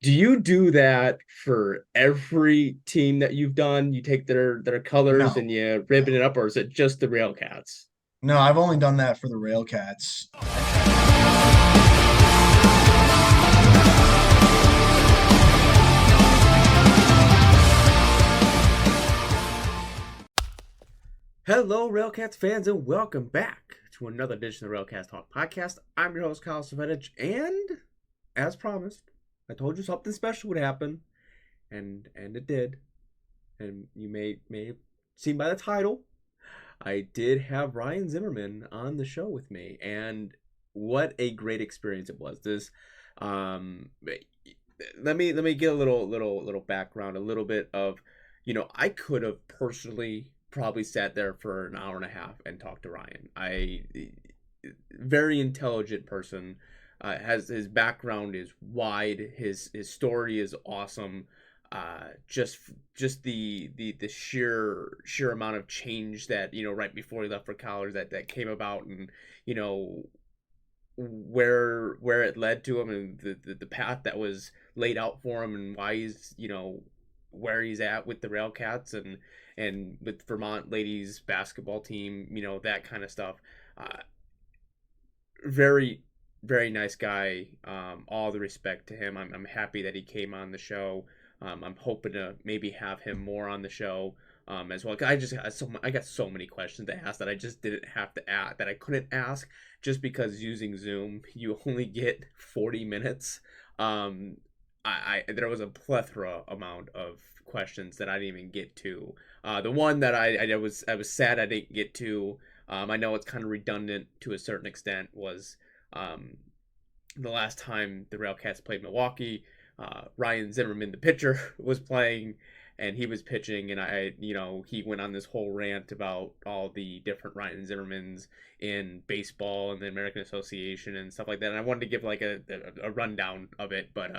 Do you do that for every team that you've done? You take their colors No, and you ribbon no, it up, or is it just the RailCats? no. I've only done that for the RailCats. Hello, RailCats fans, and welcome back to another edition of the RailCats Talk Podcast. I'm your host, Kyle Savetich, and as promised, I told you something special would happen, and it did. And you may have seen by the title, I did have Ryan Zimmerman on the show with me, and what a great experience it was. This, um, let me get a little background, a little bit of, I could have personally probably sat there for an hour and a half and talked to Ryan. Very intelligent person, has his background is wide, his story is awesome. Just the sheer amount of change that right before he left for college that came about, and you know where it led to him, and the path that was laid out for him, and why he's where he's at with the RailCats, and with Vermont ladies basketball team, that kind of stuff. uh, Very, very nice guy. All the respect to him. I'm happy that he came on the show. I'm hoping to maybe have him more on the show, as well. I got so many questions to ask that I just didn't have to ask, that I couldn't ask, just because using Zoom you only get 40 minutes. Um, there was a plethora amount of questions that I didn't even get to. The one that I was sad I didn't get to. I know it's kind of redundant to a certain extent. Was um, the last time the RailCats played Milwaukee, Ryan Zimmerman, the pitcher, was playing, and he was pitching, and he went on this whole rant about all the different Ryan Zimmermans in baseball and the American Association and stuff like that. And I wanted to give like a rundown of it, but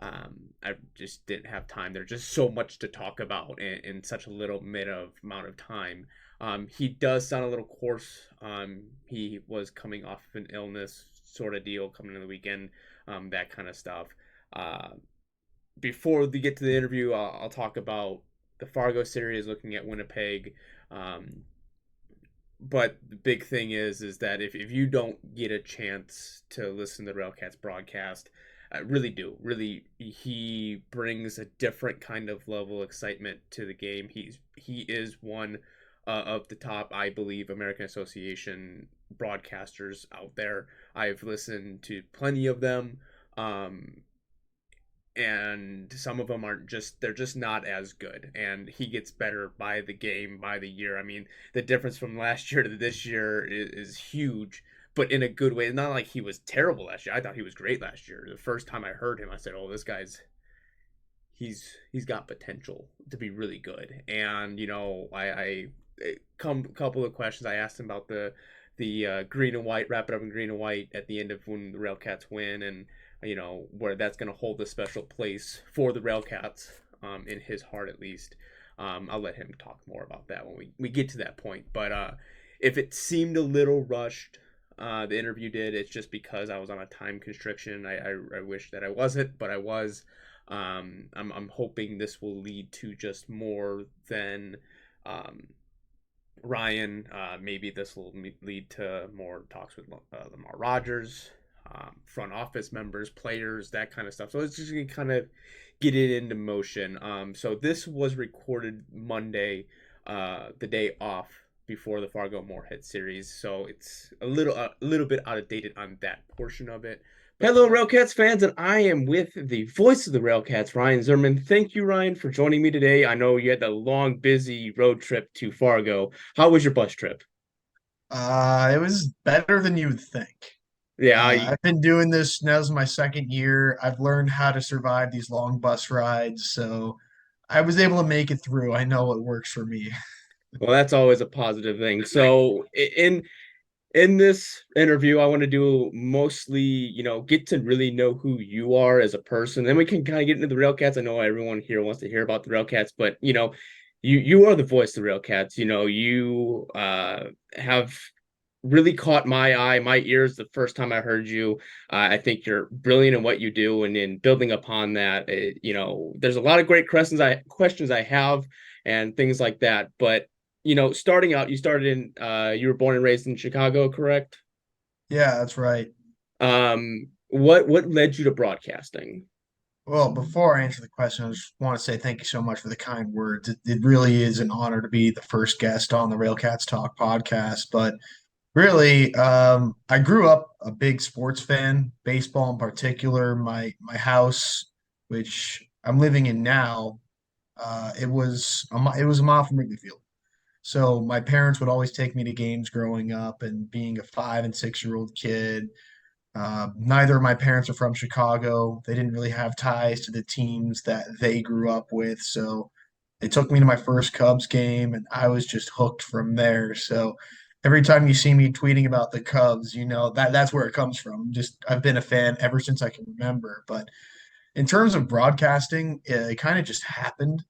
I just didn't have time. There's just so much to talk about in such a little amount of time. He does sound a little coarse. He was coming off of an illness sort of deal coming into the weekend, that kind of stuff. Uh, Before we get to the interview, I'll talk about the Fargo series, looking at Winnipeg. Um, but the big thing is that if you don't get a chance to listen to the RailCats broadcast, really do. Really, he brings a different kind of level of excitement to the game. He is one of the top, I believe, American Association broadcasters out there. I've listened to plenty of them. Um, and some of them aren't, they're just not as good, and he gets better by the game, by the year. I mean, the difference from last year to this year is huge, but in a good way. It's not like he was terrible last year. I thought he was great last year. The first time I heard him, I said, oh, this guy's he's got potential to be really good. And I come a couple of questions I asked him about the green and white, wrap it up in green and white at the end of when the RailCats win, and where that's going to hold a special place for the RailCats, in his heart at least. I'll let him talk more about that when we get to that point. But if it seemed a little rushed, the interview did. It's just because I was on a time constriction. I wish that I wasn't, but I was. I'm hoping this will lead to just more than um, Ryan. Maybe this will lead to more talks with Lamar Rogers, front office members, players, that kind of stuff. So it's just going to kind of get it into motion. So this was recorded Monday, the day off before the Fargo Moorhead series. So it's a little bit out of dated on that portion of it. But hello, RailCats fans, and I am with the voice of the RailCats, Ryan Zimmerman. Thank you, Ryan, for joining me today. I know you had a long, busy road trip to Fargo. How was your bus trip? It was better than you would think. Yeah, I I've been doing this now. This is my second year. I've learned how to survive these long bus rides, so I was able to make it through. I know what works for me. well, that's always a positive thing. So in this interview, I want to do mostly, get to really know who you are as a person. Then we can kind of get into the RailCats. I know everyone here wants to hear about the RailCats, but you are the voice of the RailCats. You have really caught my eye, my ears the first time I heard you. I think you're brilliant in what you do, and in building upon that, there's a lot of great questions I have and things like that. But starting out, you were born and raised in Chicago, correct? Yeah, that's right. What led you to broadcasting? Well, before I answer the question, I just want to say thank you so much for the kind words. It really is an honor to be the first guest on the RailCats Talk podcast. But really, I grew up a big sports fan, baseball in particular. My house, which I'm living in now, it was a mile from Wrigley Field. So my parents would always take me to games growing up, and being a 5 and 6 year old kid. Neither of my parents are from Chicago. They didn't really have ties to the teams that they grew up with. So they took me to my first Cubs game, and I was just hooked from there. So every time you see me tweeting about the Cubs, that's where it comes from. Just I've been a fan ever since I can remember. But in terms of broadcasting, it kind of just happened.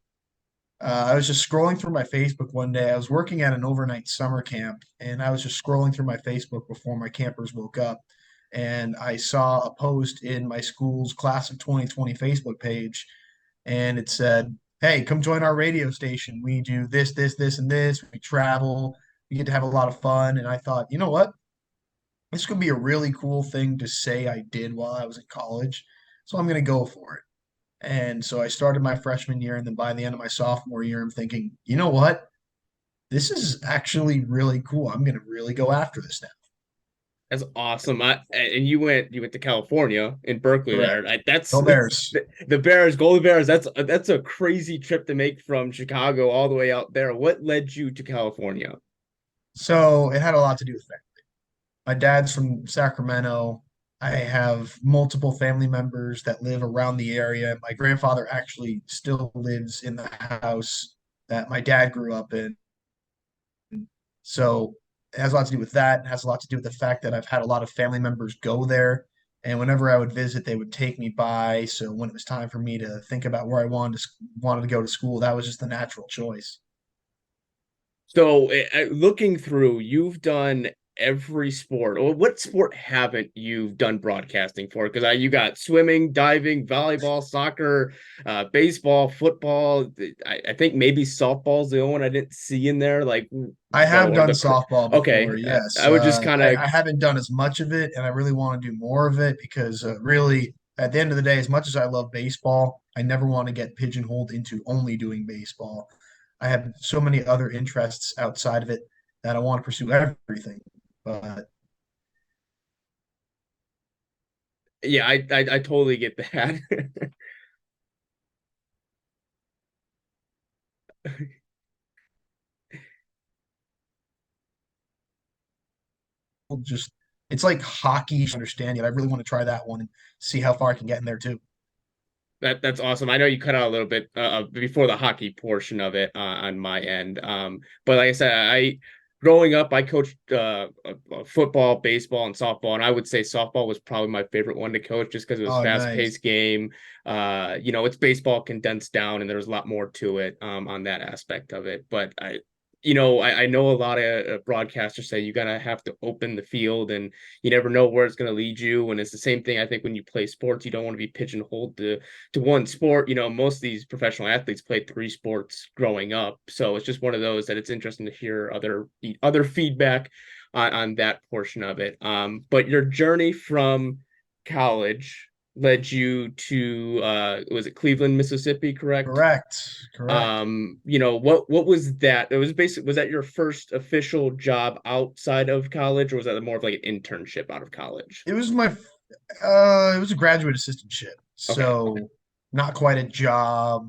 I was just scrolling through my Facebook one day. I was working at an overnight summer camp, and I was just scrolling through my Facebook before my campers woke up. And I saw a post in my school's class of 2020 Facebook page, and it said, "Hey, come join our radio station. We do this, this, this, and this. We travel. We get to have a lot of fun." And I thought, you know what? This could be a really cool thing to say I did while I was in college. So I'm going to go for it. And so I started my freshman year, and then by the end of my sophomore year, I'm thinking, you know what? This is actually really cool. I'm going to really go after this now. That's awesome. And you went to California in Berkeley there. Correct. That's Go Bears. the Bears, Golden Bears. That's a crazy trip to make from Chicago all the way out there. What led you to California? So it had a lot to do with family. My dad's from Sacramento. I have multiple family members that live around the area. My grandfather actually still lives in the house that my dad grew up in. So it has a lot to do with that. It has a lot to do with the fact that I've had a lot of family members go there. And whenever I would visit, they would take me by. So when it was time for me to think about where I wanted to go to school, that was just the natural choice. So, looking through, you've done every sport. Or what sport haven't you done broadcasting for? Because you got swimming, diving, volleyball, soccer, baseball, football. I think maybe softball's the only one I didn't see in there. Like I the have done softball before, okay. yes. I would just kind of I haven't done as much of it, and I really want to do more of it because really, at the end of the day, as much as I love baseball, I never want to get pigeonholed into only doing baseball. I have so many other interests outside of it that I want to pursue everything. But yeah, I totally get that. just it's like hockey, you understand it. I really want to try that one and see how far I can get in there too. That's awesome. I know you cut out a little bit before the hockey portion of it on my end. But like I said, I growing up, I coached football, baseball, and softball, and I would say softball was probably my favorite one to coach just because it was Oh, fast nice. paced game. It's baseball condensed down, and there's a lot more to it on that aspect of it. But I know a lot of broadcasters say you gotta have to open the field, and you never know where it's gonna lead you. And it's the same thing I think when you play sports, you don't want to be pigeonholed to one sport. Most of these professional athletes played three sports growing up, so it's just one of those that it's interesting to hear other feedback on that portion of it. But your journey from college led you to was it Cleveland, Mississippi, correct? Correct. Correct. What was that? It was basically, was that your first official job outside of college, or was that more of like an internship out of college? It was a graduate assistantship. Okay. So not quite a job,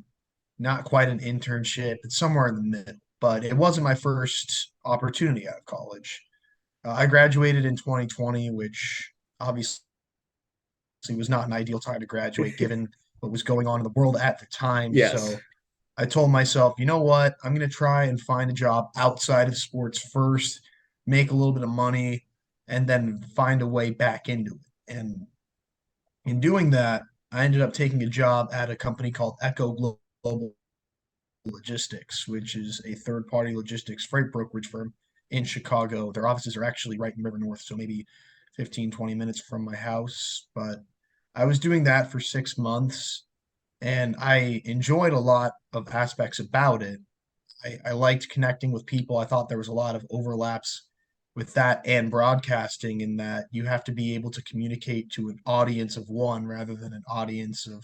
not quite an internship. It's somewhere in the middle, but it wasn't my first opportunity out of college. I graduated in 2020, which obviously was not an ideal time to graduate given what was going on in the world at the time. Yes. So I told myself, you know what? I'm going to try and find a job outside of sports first, make a little bit of money, and then find a way back into it. And in doing that, I ended up taking a job at a company called Echo Global Logistics, which is a third party logistics freight brokerage firm. in Chicago. Their offices are actually right in River North, so maybe 15, 20 minutes from my house. But I was doing that for 6 months and I enjoyed a lot of aspects about it. I liked connecting with people. I thought there was a lot of overlaps with that and broadcasting in that you have to be able to communicate to an audience of one rather than an audience of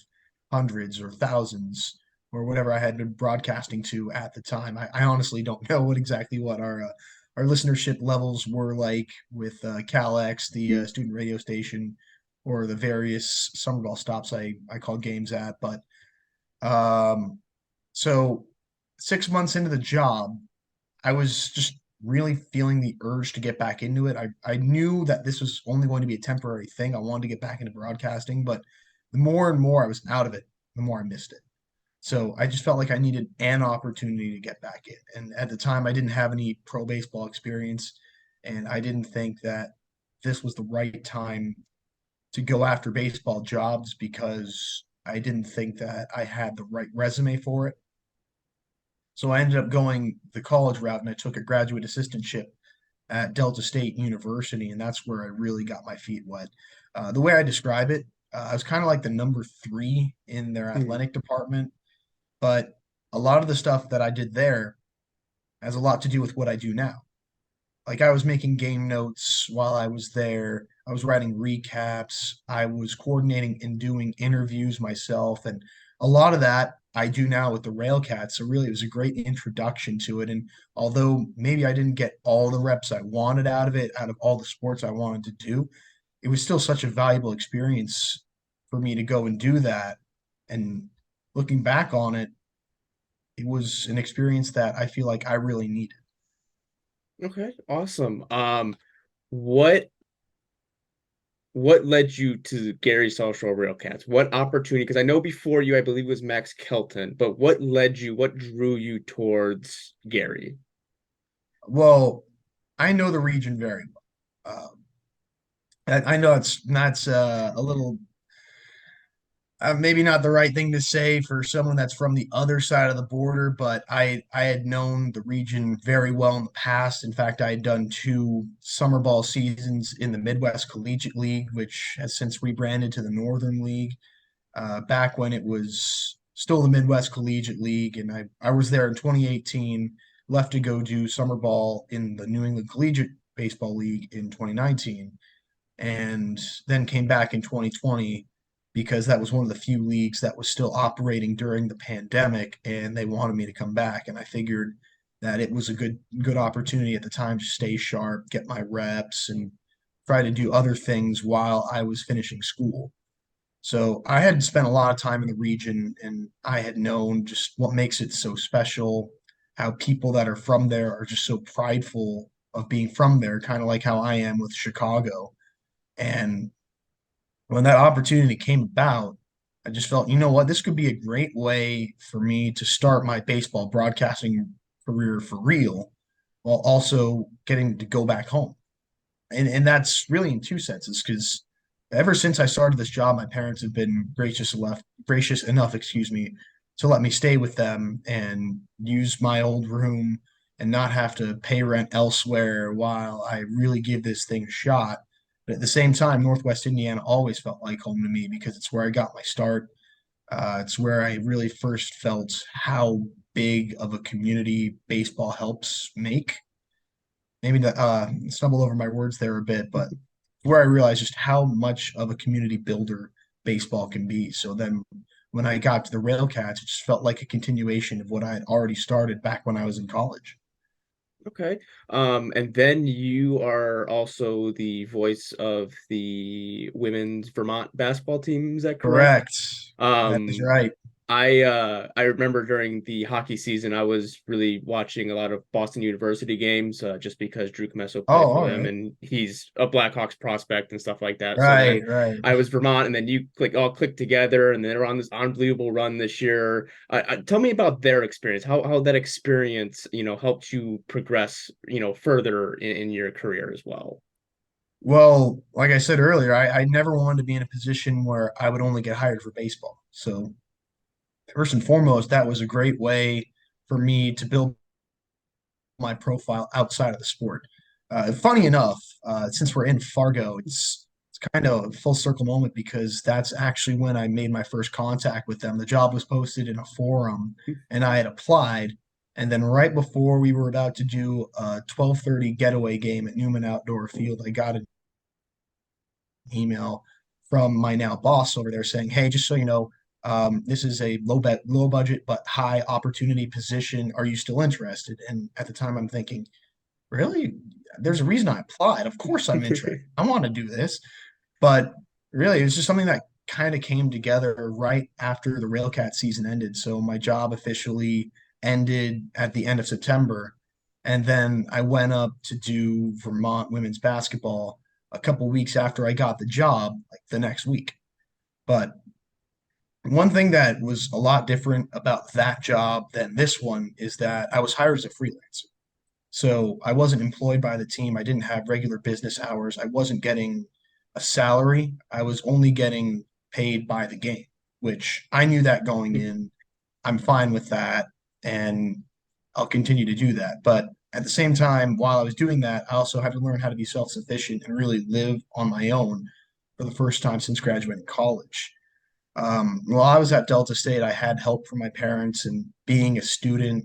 hundreds or thousands or whatever I had been broadcasting to at the time. I honestly don't know what our listenership levels were like with CalX, the student radio station, or the various summer ball stops I call games at, but um, so 6 months into the job, I was just really feeling the urge to get back into it. I knew that this was only going to be a temporary thing. I wanted to get back into broadcasting, but the more and more I was out of it, the more I missed it. So I just felt like I needed an opportunity to get back in. And at the time, I didn't have any pro baseball experience, and I didn't think that this was the right time to go after baseball jobs because I didn't think that I had the right resume for it. So I ended up going the college route and I took a graduate assistantship at Delta State University, and that's where I really got my feet wet. The way I describe it, I was kind of like the number three in their Mhm. athletic department, but a lot of the stuff that I did there has a lot to do with what I do now. Like I was making game notes while I was there. I was writing recaps. I was coordinating and doing interviews myself. And a lot of that I do now with the RailCats. So really it was a great introduction to it. And although maybe I didn't get all the reps I wanted out of it, out of all the sports I wanted to do, it was still such a valuable experience for me to go and do that. And looking back on it, it was an experience that I feel like I really needed. Okay, awesome. What what led you to Gary SouthShore RailCats? What opportunity? Because I know before you, I believe it was Max Kelton, but what led you, what drew you towards Gary? Well, I know the region very well. I know it's not a little maybe not the right thing to say for someone that's from the other side of the border, but I had known the region very well in the past. In fact, I had done two summer ball seasons in the Midwest Collegiate League, which has since rebranded to the Northern League. Back when it was still the Midwest Collegiate League, and I was there in 2018. Left to go do summer ball in the New England Collegiate Baseball League in 2019 and then came back in 2020 because that was one of the few leagues that was still operating during the pandemic and they wanted me to come back and I figured that it was a good opportunity at the time to stay sharp, get my reps and try to do other things while I was finishing school. So I had spent a lot of time in the region and I had known just what makes it so special, how people that are from there are just so prideful of being from there, kind of like how I am with Chicago. And when that opportunity came about, I just felt, you know what, this could be a great way for me to start my baseball broadcasting career for real while also getting to go back home. And that's really in two senses because ever since I started this job, my parents have been gracious enough, excuse me, to let me stay with them and use my old room and not have to pay rent elsewhere while I really give this thing a shot. But at the same time, Northwest Indiana always felt like home to me because it's where I got my start. It's where I really first felt how big of a community baseball helps make. Maybe to stumble over my words there a bit, but where I realized just how much of a community builder baseball can be. So then when I got to the RailCats, it just felt like a continuation of what I had already started back when I was in college. Okay. And then you are also the voice of the women's Vermont basketball team, is that correct? Correct. That is Um, right. I remember during the hockey season, I was really watching a lot of Boston University games, just because Drew Comesso Oh, played for all them, right. and he's a Blackhawks prospect and stuff like that. So Right, then right. I was Vermont, and then you all clicked together, and then they're on this unbelievable run this year. Tell me about their experience. How that experience, helped you progress, further in your career as well. Well, like I said earlier, I never wanted to be in a position where I would only get hired for baseball. So first and foremost, that was a great way for me to build my profile outside of the sport. Funny enough, since we're in Fargo, it's kind of a full circle moment because that's actually when I made my first contact with them. The job was posted in a forum, and I had applied. And then right before we were about to do a 12:30 getaway game at Newman Outdoor Field, I got an email from my now boss over there saying, "Hey, just so you know, this is a low budget but high opportunity position. Are you still interested?" And at the time, I'm thinking, really? There's a reason I applied. Of course, I'm interested. I want to do this. But really, it was just something that kind of came together right after the RailCat season ended. So my job officially ended at the end of September. And then I went up to do Vermont women's basketball a couple weeks after I got the job, like the next week. But one thing that was a lot different about that job than this one is that I was hired as a freelancer. So I wasn't employed by the team. I didn't have regular business hours. I wasn't getting a salary. I was only getting paid by the game, which I knew that going in. I'm fine with that, and I'll continue to do that. But at the same time, while I was doing that, I also had to learn how to be self-sufficient and really live on my own for the first time since graduating college. While I was at Delta State, I had help from my parents, and being a student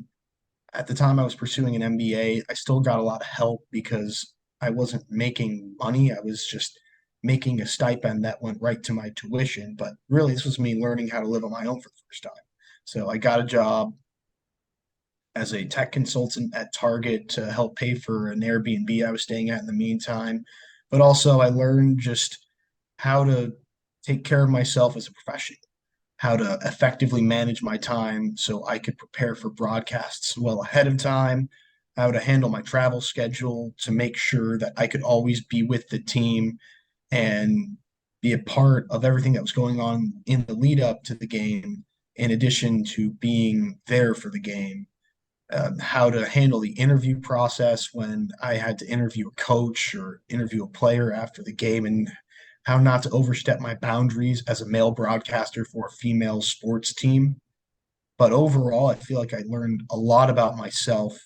at the time I was pursuing an MBA, I still got a lot of help because I wasn't making money. I was just making a stipend that went right to my tuition. But really, this was me learning how to live on my own for the first time. So I got a job as a tech consultant at Target to help pay for an Airbnb I was staying at in the meantime. But also, I learned just how to take care of myself as a professional, how to effectively manage my time so I could prepare for broadcasts well ahead of time, how to handle my travel schedule to make sure that I could always be with the team and be a part of everything that was going on in the lead up to the game, in addition to being there for the game. How to handle the interview process when I had to interview a coach or interview a player after the game, and how not to overstep my boundaries as a male broadcaster for a female sports team. But overall, I feel like I learned a lot about myself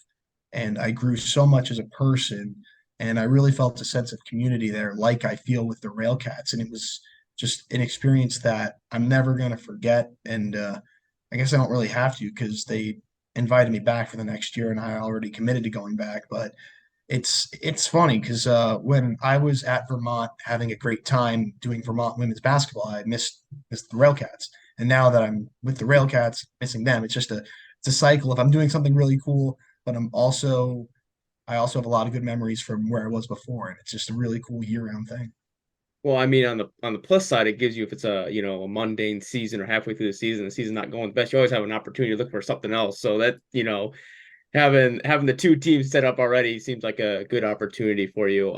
and I grew so much as a person. And I really felt a sense of community there, like I feel with the RailCats. And it was just an experience that I'm never going to forget. And I guess I don't really have to because they invited me back for the next year and I already committed to going back. But it's funny because when I was at Vermont having a great time doing Vermont women's basketball, I missed the RailCats, and now that I'm with the RailCats, missing them. It's a cycle. If I'm doing something really cool, but I also have a lot of good memories from where I was before, and it's just a really cool year-round thing. Well, I mean, on the plus side, it gives you if it's a mundane season or halfway through the season not going the best, you always have an opportunity to look for something else. So that having the two teams set up already seems like a good opportunity for you.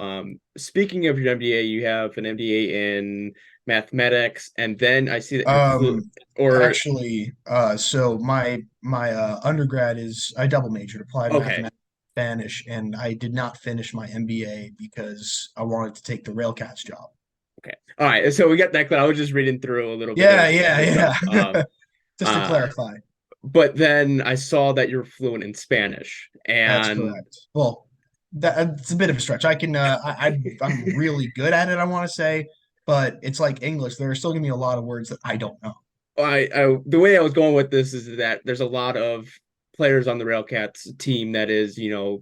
Speaking of your MBA, you have an MBA in mathematics, and then I see that you're flu Um, or actually, so my undergrad is I double majored, applied okay, mathematics, Spanish, and I did not finish my MBA because I wanted to take the RailCats job. okay, all right. So we got that clear. I was just reading through a little bit Yeah, of the yeah, stuff. yeah. Just to Uh, clarify, but then I saw that you're fluent in Spanish, that's and correct. Well, it's a bit of a stretch. I can I'm really good at it, I want to say, but it's like English. There are still gonna be a lot of words that I don't know. I the way I was going with this is that there's a lot of players on the Railcats team that is,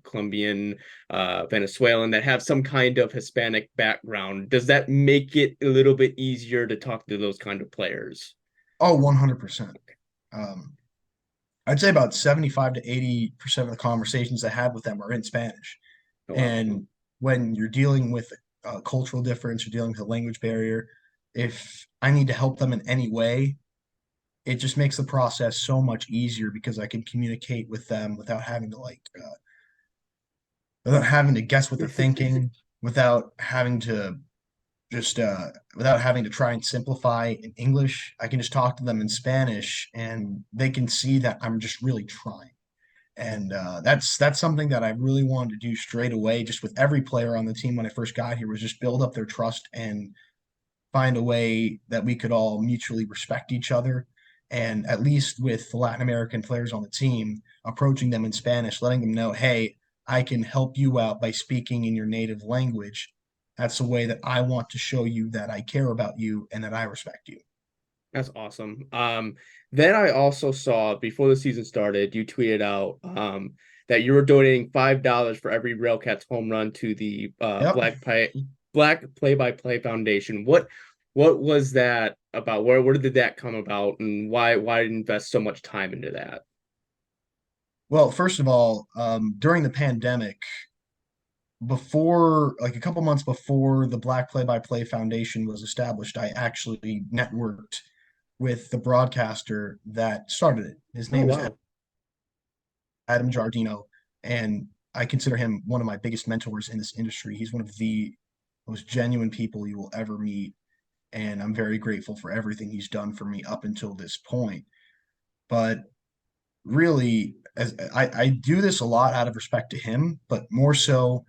Colombian, Venezuelan that have some kind of Hispanic background. Does that make it a little bit easier to talk to those kind of players? Oh, 100%. Um, I'd say about 75 to 80% of the conversations I have with them are in Spanish. Oh, wow. And when you're dealing with a cultural difference, you're dealing with a language barrier, if I need to help them in any way, it just makes the process so much easier because I can communicate with them without having to guess what they're thinking, without having to without having to try and simplify in English. I can just talk to them in Spanish, and they can see that I'm just really trying. And that's something that I really wanted to do straight away, just with every player on the team when I first got here, was just build up their trust and find a way that we could all mutually respect each other. And at least with the Latin American players on the team, approaching them in Spanish, letting them know, hey, I can help you out by speaking in your native language. That's the way that I want to show you that I care about you and that I respect you. That's awesome. Then I also saw before the season started, you tweeted out that you were donating $5 for every RailCats home run to the Yep. Black Play-by-Play Foundation. What was that about? Where did that come about, and why invest so much time into that? Well, first of all, during the pandemic, before like a couple months before the Black Play-by-Play Foundation was established, I actually networked with the broadcaster that started it. His Oh name is wow. Adam Giardino, and I consider him one of my biggest mentors in this industry. He's one of the most genuine people you will ever meet, and I'm very grateful for everything he's done for me up until this point. But really, as I do this a lot out of respect to him, but more so,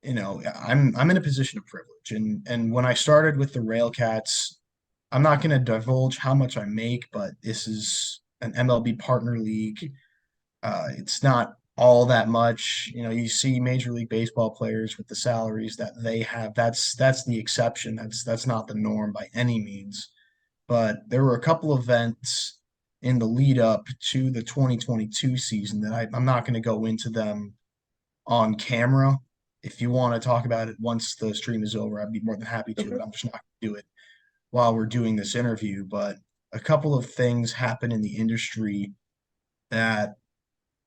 I'm in a position of privilege, and when I started with the RailCats, I'm not going to divulge how much I make, but this is an MLB partner league. It's not all that much. You see Major League Baseball players with the salaries that they have. That's the exception. That's not the norm by any means. But there were a couple events in the lead up to the 2022 season that I'm not going to go into them on camera. If you want to talk about it once the stream is over, I'd be more than happy to, Okay. but I'm just not going to do it while we're doing this interview. But a couple of things happen in the industry that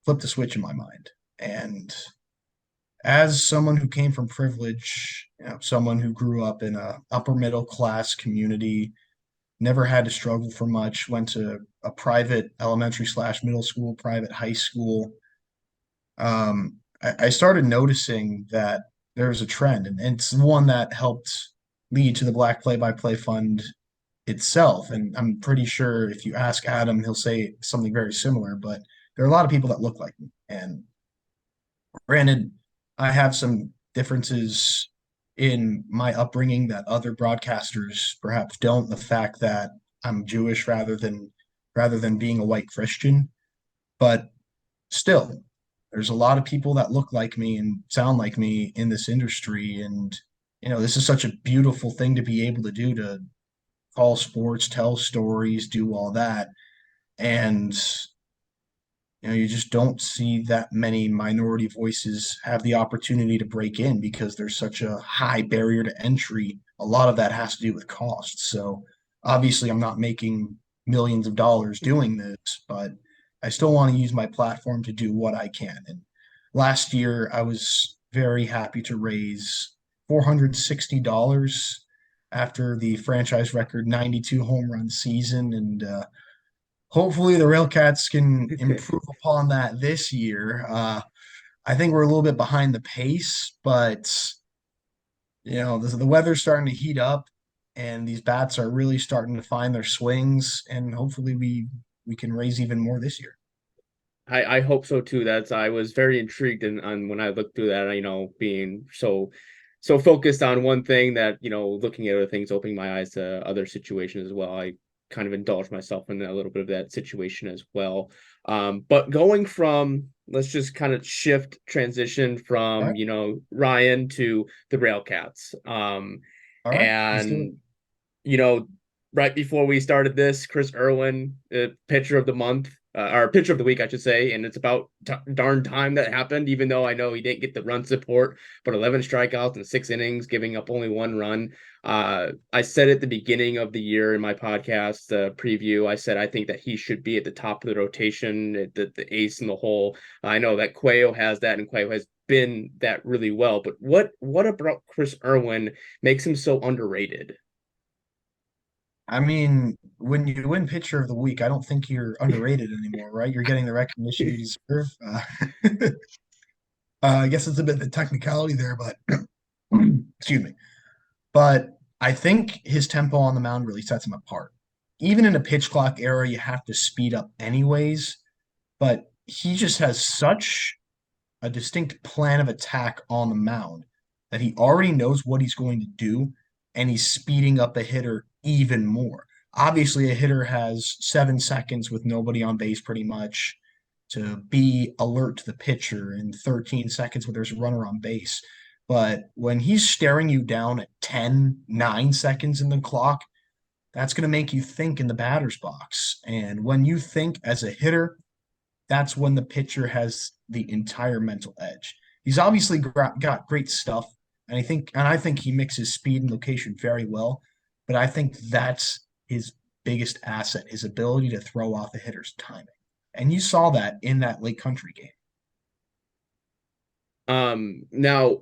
flipped a switch in my mind. And as someone who came from privilege, someone who grew up in a upper middle class community, never had to struggle for much, went to a private elementary slash middle school, private high school. I started noticing that there was a trend, and it's one that helped lead to the Black Play by Play Fund itself. And I'm pretty sure if you ask Adam, he'll say something very similar. But there are a lot of people that look like me. And granted, I have some differences in my upbringing that other broadcasters perhaps don't. The fact that I'm Jewish rather than being a white Christian, but still, there's a lot of people that look like me and sound like me in this industry, and this is such a beautiful thing to be able to do, to call sports, tell stories, do all that, and you just don't see that many minority voices have the opportunity to break in because there's such a high barrier to entry. A lot of that has to do with cost. So obviously, I'm not making millions of dollars doing this, but I still want to use my platform to do what I can. And last year, I was very happy to raise $460 after the franchise record 92 home run season. And hopefully the RailCats can improve upon that this year. I think we're a little bit behind the pace, but the weather's starting to heat up, and these bats are really starting to find their swings, and hopefully we can raise even more this year. I hope so too. I was very intrigued on when I looked through that, being so focused on one thing that, looking at other things, opening my eyes to other situations as well. I kind of indulged myself in a little bit of that situation as well. But going from, let's just kind of transition All from, right, Ryan to the RailCats. all right, let's do it. And you know, right before we started this, Chris Irwin, pitcher of the month, or pitcher of the week, I should say, and it's about darn time that happened. Even though I know he didn't get the run support, but 11 strikeouts in 6 innings, giving up only one run. I said at the beginning of the year in my podcast preview, I said I think that he should be at the top of the rotation, the ace in the hole. I know that Cuello has that, and Cuello has been that really well. But what about Chris Irwin makes him so underrated? I mean, when you win pitcher of the week, I don't think you're underrated anymore, right? You're getting the recognition you deserve. I guess it's a bit of a technicality there, but excuse me. But I think his tempo on the mound really sets him apart. Even in a pitch clock era, you have to speed up anyways, but he just has such a distinct plan of attack on the mound that he already knows what he's going to do, and he's speeding up a hitter even more. Obviously, a hitter has 7 seconds with nobody on base pretty much. to be alert to the pitcher in 13 seconds when there's a runner on base. But when he's staring you down at 10, 9 seconds in the clock, that's going to make you think in the batter's box. And when you think as a hitter, that's when the pitcher has the entire mental edge. He's obviously got great stuff, and I think he mixes speed and location very well. But I think that's his biggest asset, his ability to throw off a hitter's timing. And you saw that in that Lake Country game. Now,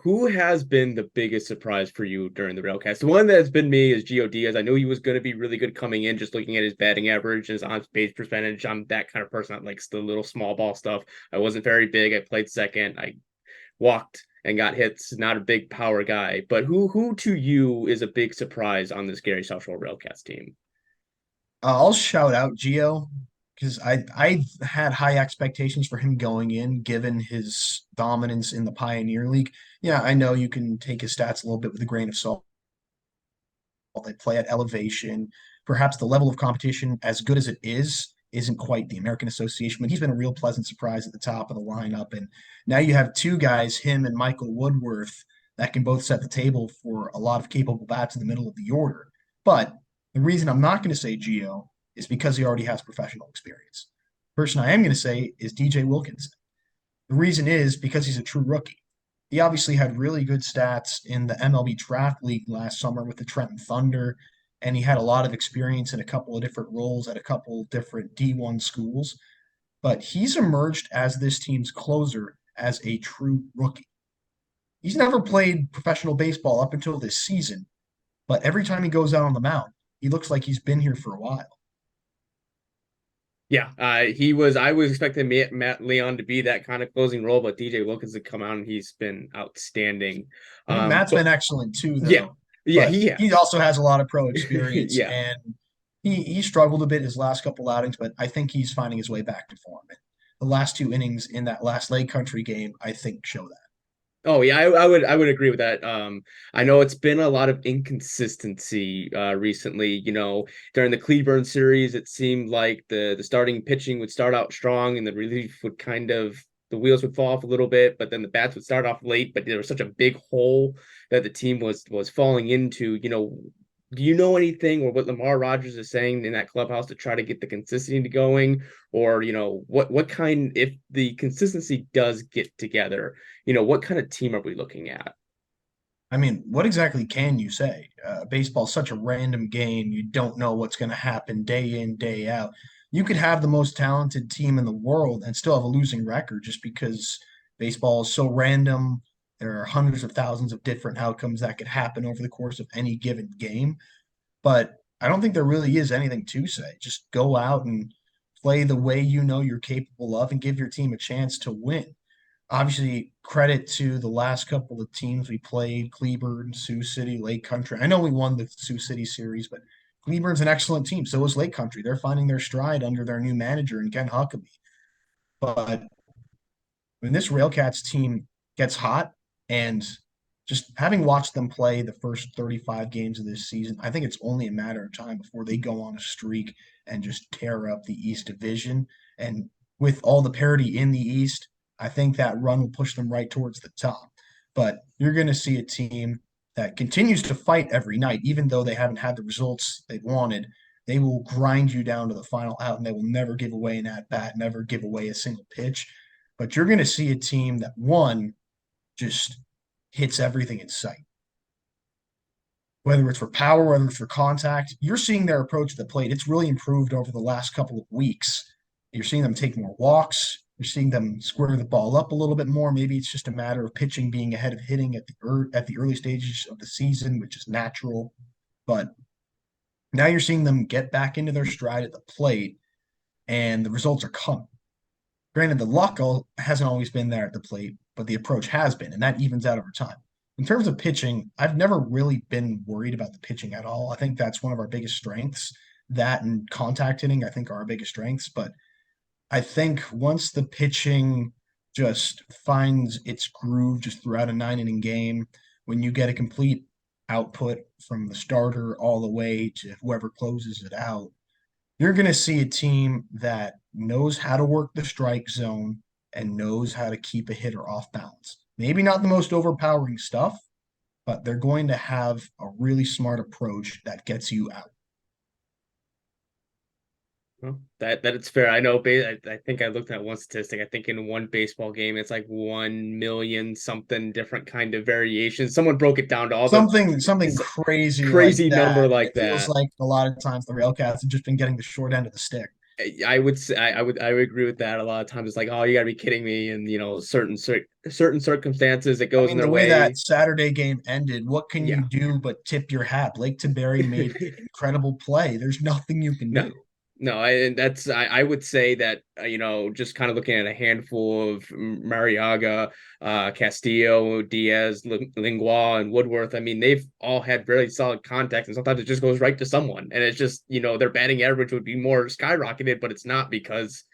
who has been the biggest surprise for you during the Railcast? The one that's been me is Gio Diaz. I knew he was going to be really good coming in, just looking at his batting average and his on base percentage. I'm that kind of person that likes the little small ball stuff. I wasn't very big. I played second. I walked and got hits. Not a big power guy, but who to you is a big surprise on this Gary SouthShore Railcast team? I'll shout out Gio because I had high expectations for him going in, given his dominance in the Pioneer League. Yeah, I know you can take his stats a little bit with a grain of salt. They play at elevation. Perhaps the level of competition, as good as it is, isn't quite the American Association, but he's been a real pleasant surprise at the top of the lineup. And now you have two guys, him and Michael Woodworth, that can both set the table for a lot of capable bats in the middle of the order. But the reason I'm not going to say Gio is because he already has professional experience. The person I am going to say is DJ Wilkinson. The reason is because he's a true rookie. He obviously had really good stats in the MLB Draft League last summer with the Trenton Thunder, and he had a lot of experience in a couple of different roles at a couple of different D1 schools. But he's emerged as this team's closer as a true rookie. He's never played professional baseball up until this season, but every time he goes out on the mound, he looks like he's been here for a while. Yeah, he was. I was expecting Matt Leon to be that kind of closing role, but DJ Wilkins come out and he's been outstanding. I mean, Matt's But been excellent too, yeah, though. yeah, But he he has. also has a lot of pro experience, Yeah. and he struggled a bit his last couple outings, but I think he's finding his way back to form. And the last two innings in that last Lake Country game, I think, show that. Oh yeah, I would agree with that. I know it's been a lot of inconsistency recently. During the Cleburne series, it seemed like the starting pitching would start out strong and the relief would kind of the wheels would fall off a little bit, but then the bats would start off late. But there was such a big hole that the team was falling into. Do you know anything or what Lamar Rogers is saying in that clubhouse to try to get the consistency going? Or, what kind if the consistency does get together? What kind of team are we looking at? I mean, what exactly can you say? Baseball's such a random game. You don't know what's going to happen day in, day out. You could have the most talented team in the world and still have a losing record just because baseball is so random. There are hundreds of thousands of different outcomes that could happen over the course of any given game. But I don't think there really is anything to say. Just go out and play the way you know you're capable of and give your team a chance to win. Obviously, credit to the last couple of teams we played, Cleburne, Sioux City, Lake Country. I know we won the Sioux City series, but Cleburne's an excellent team. So is Lake Country. They're finding their stride under their new manager and Ken Huckabee. But when this Railcats team gets hot, and just having watched them play the first 35 games of this season, I think it's only a matter of time before they go on a streak and just tear up the East Division. And with all the parity in the East, I think that run will push them right towards the top. But you're going to see a team that continues to fight every night, even though they haven't had the results they wanted. They will grind you down to the final out, and they will never give away an at bat, never give away a single pitch. But you're going to see a team that, one, just hits everything in sight. Whether it's for power, whether it's for contact, you're seeing their approach to the plate. It's really improved over the last couple of weeks. You're seeing them take more walks. You're seeing them square the ball up a little bit more. Maybe it's just a matter of pitching being ahead of hitting at the early stages of the season, which is natural. But now you're seeing them get back into their stride at the plate, and the results are coming. Granted, the luck hasn't always been there at the plate, but the approach has been, and that evens out over time. In terms of pitching, I've never really been worried about the pitching at all. I think that's one of our biggest strengths. That and contact hitting, I think, are our biggest strengths. But I think once the pitching just finds its groove just throughout a 9 inning game, when you get a complete output from the starter all the way to whoever closes it out, You're going to see a team that knows how to work the strike zone and knows how to keep a hitter off balance. Maybe not the most overpowering stuff, but they're going to have a really smart approach that gets you out. Well, that it's fair. I know. I think I looked at one statistic. I think in one baseball game, it's like 1 million something different kind of variations. Someone broke it down to all the Something it's a crazy like crazy number that. And like it feels that. like a lot of times the Railcats have just been getting the short end of the stick. I would say I would agree with that. A lot of times it's like, oh, you got to be kidding me. And certain circumstances, it I goes in mean, the their way that way. Saturday game ended, what can you Yeah. do but tip your hat? Blake Tiberry made an incredible play. There's nothing you can No, do. no, I would say that just kind of looking at a handful of Mariaga, Castillo, Diaz, Lingua, and Woodworth. I mean, they've all had very solid contact, and sometimes it just goes right to someone, and it's just their batting average would be more skyrocketed, but it's not because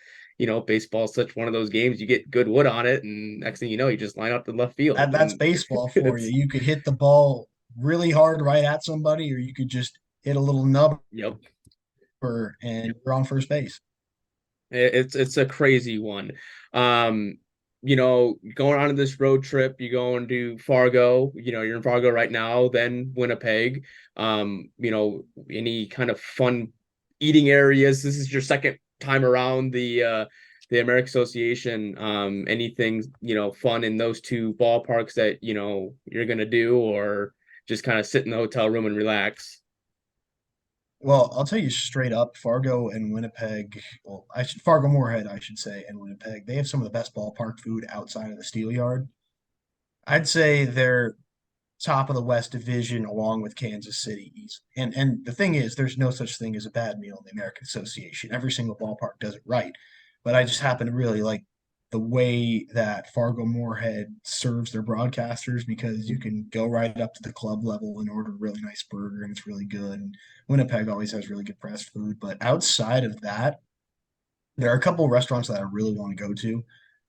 baseball's such one of those games. You get good wood on it, and next thing you know, you just line up the left field, That's and baseball for you. it's You could hit the ball really hard right at somebody, or you could just hit a little nubber yep. and you're on first base. It's a crazy one. Going on this road trip, you going to Fargo, you're in Fargo right now, then Winnipeg. Any kind of fun eating areas. This is your second time around the American Association. Anything, fun in those two ballparks that, you're gonna do, or just kind of sit in the hotel room and relax. Well, I'll tell you straight up, Fargo and Winnipeg, well, Fargo Moorhead, I should say, and Winnipeg, they have some of the best ballpark food outside of the Steel Yard. I'd say they're top of the West Division along with Kansas City easily. And the thing is, there's no such thing as a bad meal in the American Association. Every single ballpark does it right. But I just happen to really like the way that Fargo Moorhead serves their broadcasters because you can go right up to the club level and order a really nice burger and it's really good. And Winnipeg always has really good pressed food. But outside of that, there are a couple of restaurants that I really want to go to.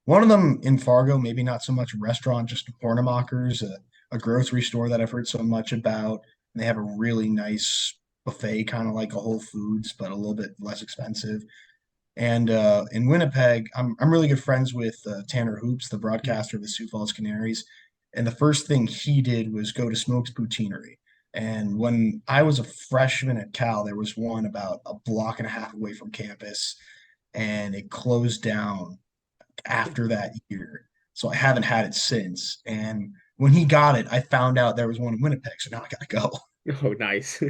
One of them in Fargo, maybe not so much a restaurant, just a Hornemacher's, a grocery store that I've heard so much about. And they have a really nice buffet, kind of like a Whole Foods, but a little bit less expensive. And in Winnipeg, I'm really good friends with Tanner Hoops, the broadcaster of the Sioux Falls Canaries. And the first thing he did was go to Smoke's Poutineery. And when I was a freshman at Cal, there was one about a block and a half away from campus and it closed down after that year. So I haven't had it since. And when he got it, I found out there was one in Winnipeg. So now I gotta go. Oh, nice.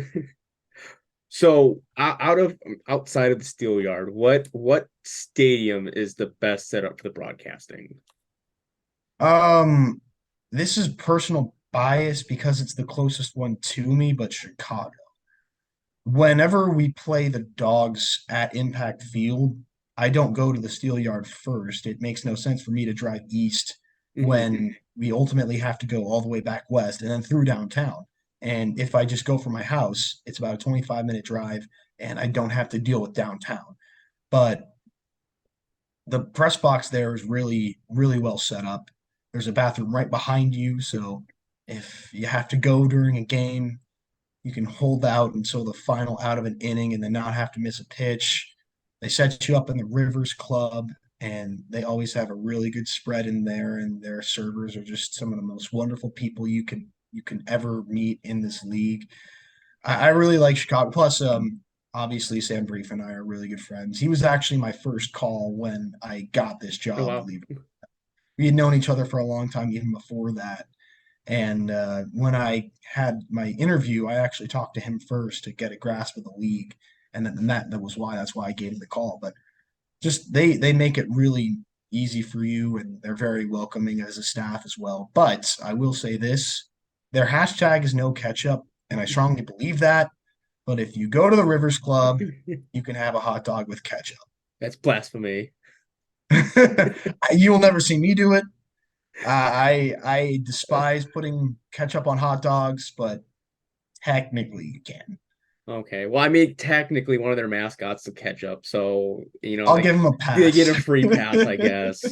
So outside of the Steel Yard, what stadium is the best setup for the broadcasting? Um, this is personal bias because it's the closest one to me, but Chicago. Whenever we play the Dogs at Impact Field, I don't go to the Steel Yard first. It makes no sense for me to drive east Hmm. when we ultimately have to go all the way back west and then through downtown. And if I just go from my house, it's about a 25-minute drive and I don't have to deal with downtown. But the press box there is really, really well set up. There's a bathroom right behind you. So if you have to go during a game, you can hold out until the final out of an inning and then not have to miss a pitch. They set you up in the Rivers Club, and they always have a really good spread in there. And their servers are just some of the most wonderful people you can ever meet in this league. I really like Chicago. Plus, obviously Sam Brief and I are really good friends. He was actually my first call when I got this Oh job. wow. Believe it. We had known each other for a long time, even before that. And when I had my interview, I actually talked to him first to get a grasp of the league, and then that's why I gave him the call. But just they make it really easy for you, and they're very welcoming as a staff as well. But I will say this: their hashtag is no ketchup, and I strongly believe that. But if you go to the Rivers Club, you can have a hot dog with ketchup. That's blasphemy. You will never see me do it. I despise putting ketchup on hot dogs, but technically you can. Okay. Well, I mean, technically one of their mascots to catch up, so I'll give him a they get pass. a free pass, I guess.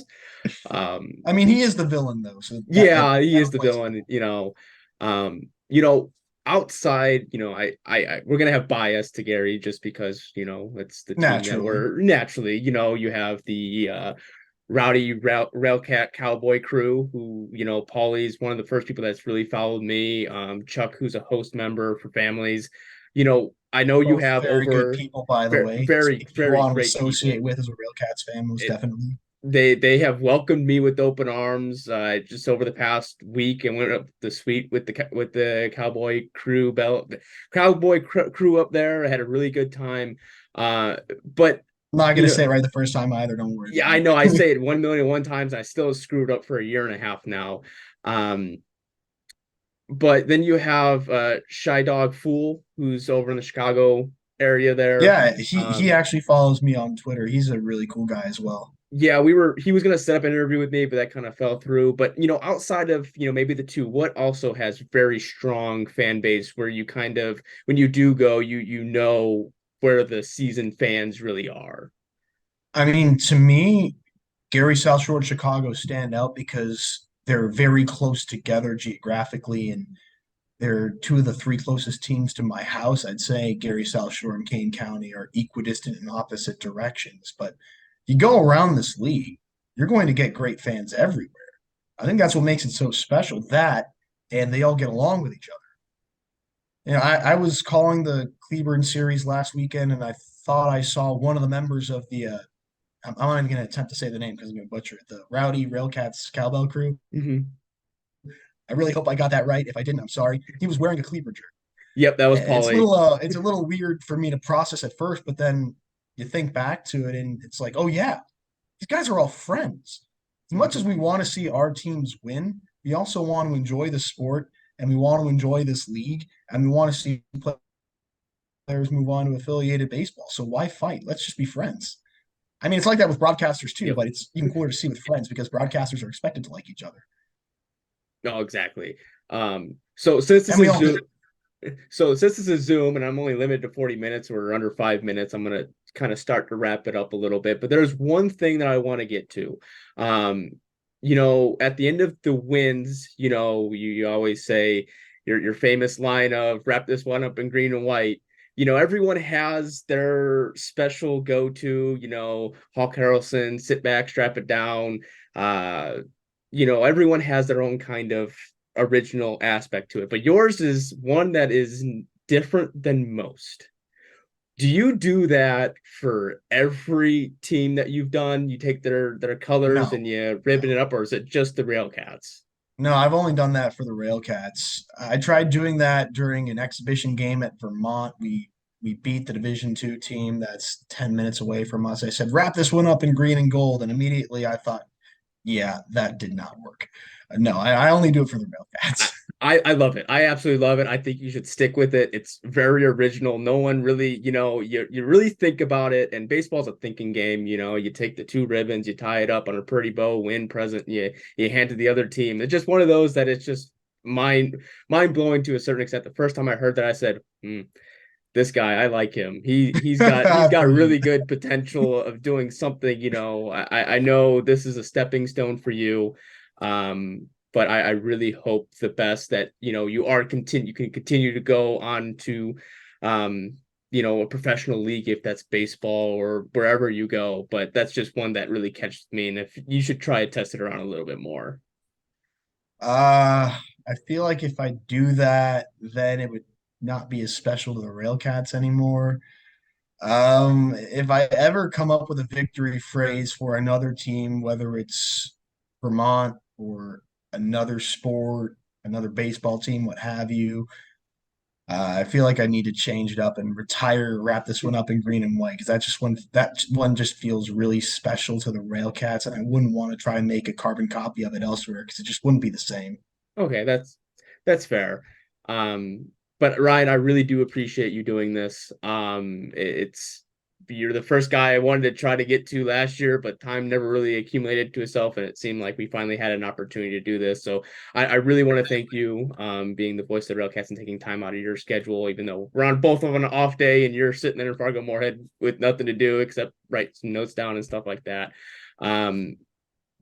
Um, I mean, he is the villain though, so that yeah, he that is the plays a villain, role. Um, you know, outside, we're gonna have bias to Gary just because it's the team that Naturally. we're naturally. You have the rowdy railcat cowboy crew who Paulie's one of the first people that's really followed me. Chuck, who's a host member for families. I know you Both have very good over people, by the very way. very People you very want to great associate people. with as a RailCats fan, most It, definitely. they have welcomed me with open arms just over the past week and went up the suite with the cowboy crew up there. I had a really good time. But I'm not you gonna know say it right the first time either. Don't worry yeah, about I know I it. say it 1,000,001 times. I still screwed up for a year and a half now. Um, but then you have Shy Dog Fool, who's over in the Chicago area there. Yeah, he Um, actually follows me on Twitter. He's a really cool guy as well. yeah, he was gonna set up an interview with me, but that kind of fell through. But outside of maybe the two, what also has very strong fan base where you kind of when you do go, you know where the seasoned fans really are. I mean, to me, Gary, South Shore, and Chicago stand out because they're very close together geographically, and they're two of the three closest teams to my house. I'd say Gary, South Shore, and Kane County are equidistant in opposite directions. But you go around this league, you're going to get great fans everywhere. I think that's what makes it so special. That and they all get along with each other. I was calling the Cleburne series last weekend, and I thought I saw one of the members of the I'm not even going to attempt to say the name because I'm going to butcher it. The Rowdy Railcats Cowbell crew. Hmm. I really hope I got that right. If I didn't, I'm sorry. He was wearing a Cleburne jersey. Yep, that was Paulie. It's a little weird for me to process at first, but then you think back to it and it's like, oh yeah, these guys are all friends. As much as Mhm. we want to see our teams win, we also want to enjoy the sport and we want to enjoy this league and we want to see players move on to affiliated baseball. So why fight? Let's just be friends. I mean, it's like that with broadcasters too, Yep. but it's even cooler to see with friends because broadcasters are expected to like each other. No, exactly. So since this And we is all do. Zoom, so since this is Zoom and I'm only limited to 40 minutes or under 5 minutes, I'm gonna kind of start to wrap it up a little bit. But there's one thing that I want to get to. Um, at the end of the wins, you always say your famous line of wrap this one up in green and white. Everyone has their special go-to, Hawk Harrelson, sit back, strap it down. Uh, everyone has their own kind of original aspect to it, but yours is one that is different than most. Do you do that for every team that you've done? You take their colors No, and you ribbon no. it up, or is it just the Railcats? No, I've only done that for the Railcats. I tried doing that during an exhibition game at Vermont. We beat the Division II team that's 10 minutes away from us. I said, wrap this one up in green and gold. And immediately I thought, yeah, that did not work. No, I only do it for the I, Railcats. I love it. I absolutely love it. I think you should stick with it. It's very original. No one really, you really think about it. And baseball's a thinking game. You take the two ribbons, you tie it up on a pretty bow, win present, you hand to the other team. It's just one of those that it's just mind blowing to a certain extent. The first time I heard that, I said, this guy, I like him. He's got Brilliant. really good potential of doing something. I know this is a stepping stone for you, but I really hope the best that you can continue to go on to, a professional league if that's baseball or wherever you go. But that's just one that really catches me, and if you should try to test it around a little bit more. I feel like if I do that, then it would not be as special to the Railcats anymore. If I ever come up with a victory phrase for another team, whether it's Vermont or another sport, another baseball team, what have you, I feel like I need to change it up and retire, wrap this one up in green and white because that one just feels really special to the Railcats, and I wouldn't want to try and make a carbon copy of it elsewhere because it just wouldn't be the same. Okay, that's fair. Um, but Ryan, I really do appreciate you doing this. It's you're the first guy I wanted to try to get to last year, but time never really accumulated to itself, and it seemed like we finally had an opportunity to do this. So I really want to thank you, being the voice of the Railcats and taking time out of your schedule, even though we're on both of an off day and you're sitting there in Fargo-Moorhead with nothing to do except write some notes down and stuff like that. Um,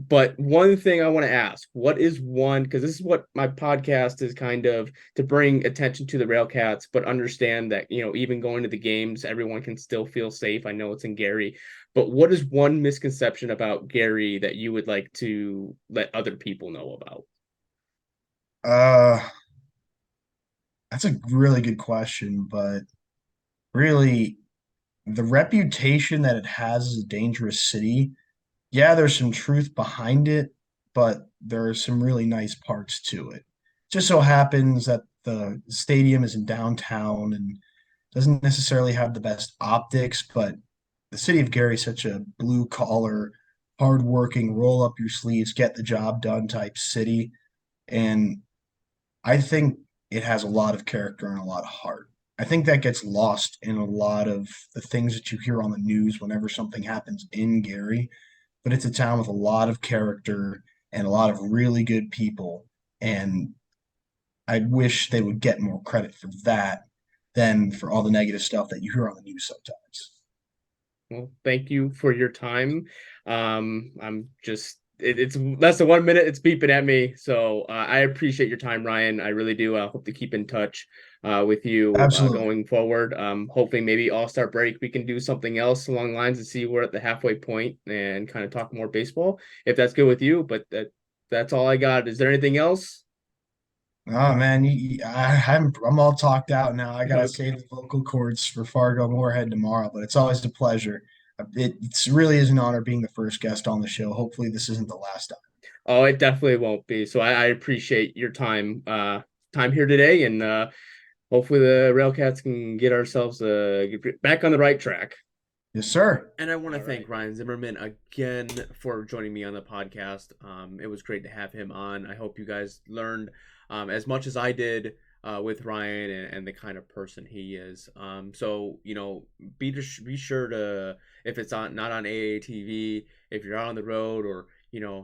But one thing I want to ask, what is one, because this is what my podcast is kind of to bring attention to the Railcats, but understand that, even going to the games, everyone can still feel safe. I know it's in Gary, but what is one misconception about Gary that you would like to let other people know about? Uh, that's a really good question, but really, the reputation that it has as a dangerous city, yeah, there's some truth behind it, but there are some really nice parts to it. Just so happens that the stadium is in downtown and doesn't necessarily have the best optics, but the city of Gary is such a blue collar, hardworking, roll up your sleeves, get the job done type city. And I think it has a lot of character and a lot of heart. I think that gets lost in a lot of the things that you hear on the news whenever something happens in Gary. But it's a town with a lot of character and a lot of really good people. And I wish they would get more credit for that than for all the negative stuff that you hear on the news sometimes. Well, thank you for your time. I'm just it's less than 1 minute. It's beeping at me, so I appreciate your time, Ryan. I really do. I hope to keep in touch with you Absolutely. going forward. Hopefully, maybe All-Star break we can do something else along the lines and see we're at the halfway point and kind of talk more baseball if that's good with you. But that's all I got. Is there anything else? Oh man, I'm all talked out now. I gotta Okay. save the vocal cords for Fargo Moorhead tomorrow, but it's always a pleasure. It really is an honor being the first guest on the show. Hopefully, this isn't the last time. Oh, it definitely won't be. So I appreciate your time here today, and hopefully the Railcats can get ourselves get back on the right track. Yes, sir. And I want to thank Ryan Zimmerman again for joining me on the podcast. It was great to have him on. I hope you guys learned as much as I did with Ryan and the kind of person he is. So be sure to, if it's on not on AATV, if you're out on the road, or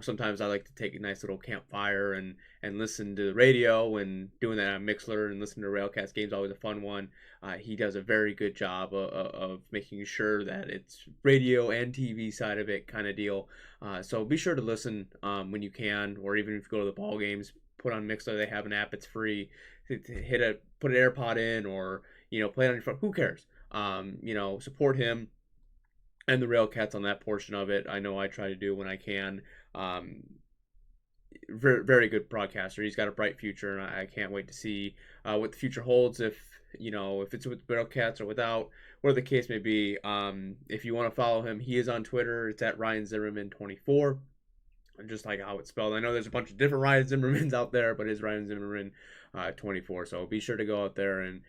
sometimes I like to take a nice little campfire and listen to the radio, and doing that on Mixler and listen to Railcats games, always a fun one. He does a very good job of making sure that it's radio and TV side of it kind of deal. So be sure to listen when you can, or even if you go to the ball games, put on Mixler. They have an app; it's free. Put an AirPod in, or play it on your phone. Who cares? Support him and the Railcats on that portion of it. I know I try to do when I can. Um, Very, very good broadcaster. He's got a bright future, and I can't wait to see what the future holds. If it's with Railcats or without, whatever the case may be. If you want to follow him, he is on Twitter. It's at Ryan Zimmerman 24, just like how it's spelled. I know there's a bunch of different Ryan Zimmermans out there, but it's Ryan Zimmerman 24. So be sure to go out there and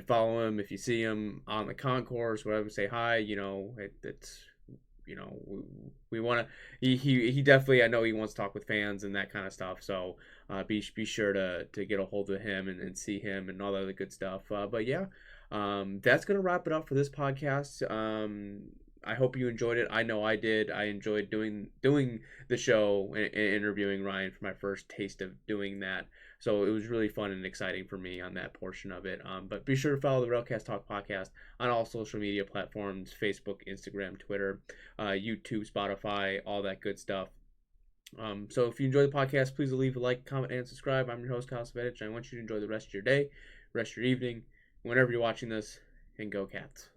follow him. If you see him on the concourse, whatever, say hi. It's we want to he definitely, I know he wants to talk with fans and that kind of stuff, so be sure to get a hold of him and see him and all that other good stuff, but yeah, that's gonna wrap it up for this podcast. I hope you enjoyed it. I know I did. I enjoyed doing the show and interviewing Ryan for my first taste of doing that. So it was really fun and exciting for me on that portion of it. But be sure to follow the Railcast Talk podcast on all social media platforms: Facebook, Instagram, Twitter, YouTube, Spotify, all that good stuff. So if you enjoy the podcast, please leave a like, comment, and subscribe. I'm your host, Kyle Savedich, and I want you to enjoy the rest of your day, rest of your evening, whenever you're watching this, and go Cats.